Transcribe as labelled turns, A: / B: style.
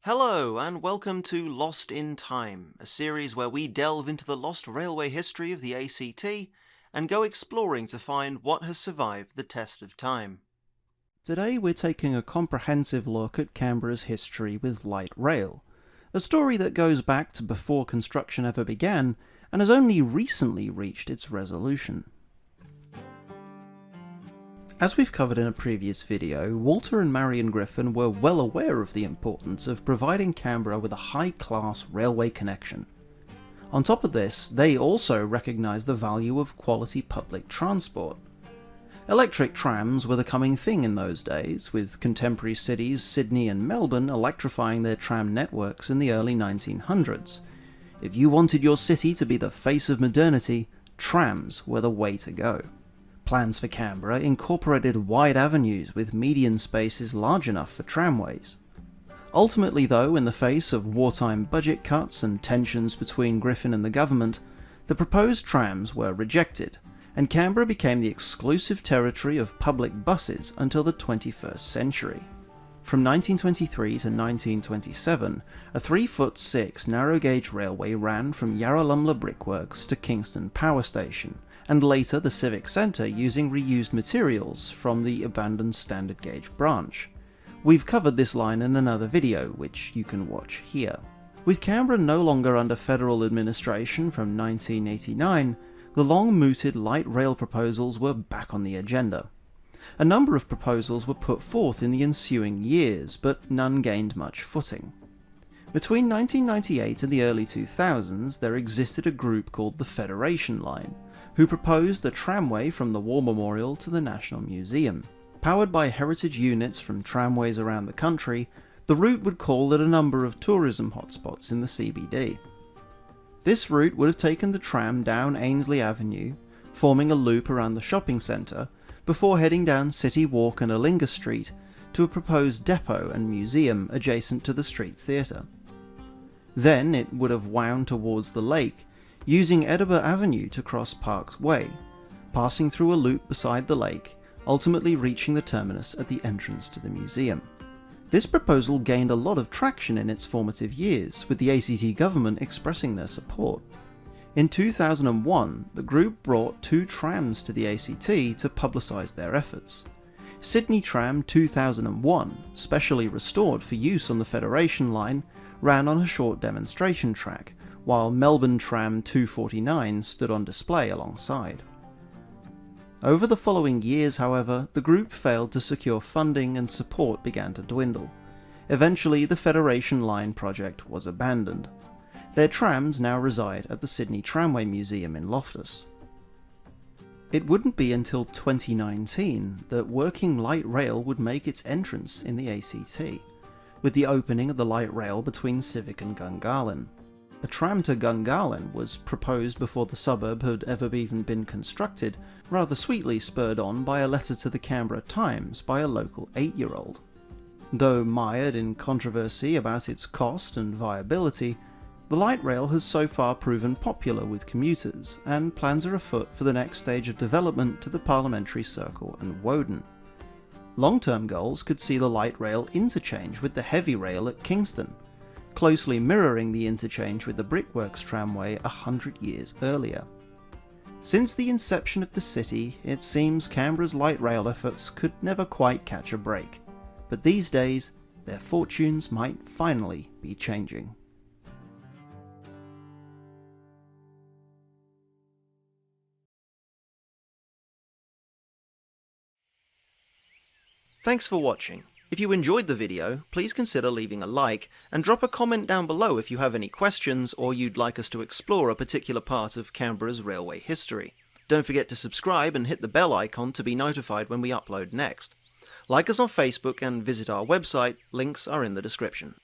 A: Hello, and welcome to Lost in Time, a series where we delve into the lost railway history of the ACT and go exploring to find what has survived the test of time.
B: Today we're taking a comprehensive look at Canberra's history with light rail, a story that goes back to before construction ever began and has only recently reached its resolution. As we've covered in a previous video, Walter and Marion Griffin were well aware of the importance of providing Canberra with a high-class railway connection. On top of this, they also recognised the value of quality public transport. Electric trams were the coming thing in those days, with contemporary cities Sydney and Melbourne electrifying their tram networks in the early 1900s. If you wanted your city to be the face of modernity, trams were the way to go. Plans for Canberra incorporated wide avenues with median spaces large enough for tramways. Ultimately though, in the face of wartime budget cuts and tensions between Griffin and the government, the proposed trams were rejected, and Canberra became the exclusive territory of public buses until the 21st century. From 1923 to 1927, a 3'6" narrow-gauge railway ran from Yarralumla Brickworks to Kingston Power Station, and later the Civic Centre using reused materials from the abandoned standard gauge branch. We've covered this line in another video, which you can watch here. With Canberra no longer under federal administration from 1989, the long-mooted light rail proposals were back on the agenda. A number of proposals were put forth in the ensuing years, but none gained much footing. Between 1998 and the early 2000s, there existed a group called the Federation Line, who proposed a tramway from the War Memorial to the National Museum. Powered by heritage units from tramways around the country, the route would call at a number of tourism hotspots in the CBD. This route would have taken the tram down Ainslie Avenue, forming a loop around the shopping centre, before heading down City Walk and Allinga Street to a proposed depot and museum adjacent to the Street Theatre. Then it would have wound towards the lake, using Edinburgh Avenue to cross Parks Way, passing through a loop beside the lake, ultimately reaching the terminus at the entrance to the museum. This proposal gained a lot of traction in its formative years, with the ACT government expressing their support. In 2001, the group brought 2 trams to the ACT to publicise their efforts. Sydney Tram 2001, specially restored for use on the Federation Line, ran on a short demonstration track, while Melbourne Tram 249 stood on display alongside. Over the following years, however, the group failed to secure funding and support began to dwindle. Eventually, the Federation Line project was abandoned. Their trams now reside at the Sydney Tramway Museum in Loftus. It wouldn't be until 2019 that working light rail would make its entrance in the ACT, with the opening of the light rail between Civic and Gungahlin. A tram to Gungahlin was proposed before the suburb had ever even been constructed, rather sweetly spurred on by a letter to the Canberra Times by a local 8-year-old. Though mired in controversy about its cost and viability, the light rail has so far proven popular with commuters, and plans are afoot for the next stage of development to the Parliamentary Circle and Woden. Long-term goals could see the light rail interchange with the heavy rail at Kingston, closely mirroring the interchange with the Brickworks tramway 100 years earlier. Since the inception of the city, it seems Canberra's light rail efforts could never quite catch a break, but these days, their fortunes might finally be changing.
A: Thanks for watching. If you enjoyed the video, please consider leaving a like, and drop a comment down below if you have any questions or you'd like us to explore a particular part of Canberra's railway history. Don't forget to subscribe and hit the bell icon to be notified when we upload next. Like us on Facebook and visit our website, links are in the description.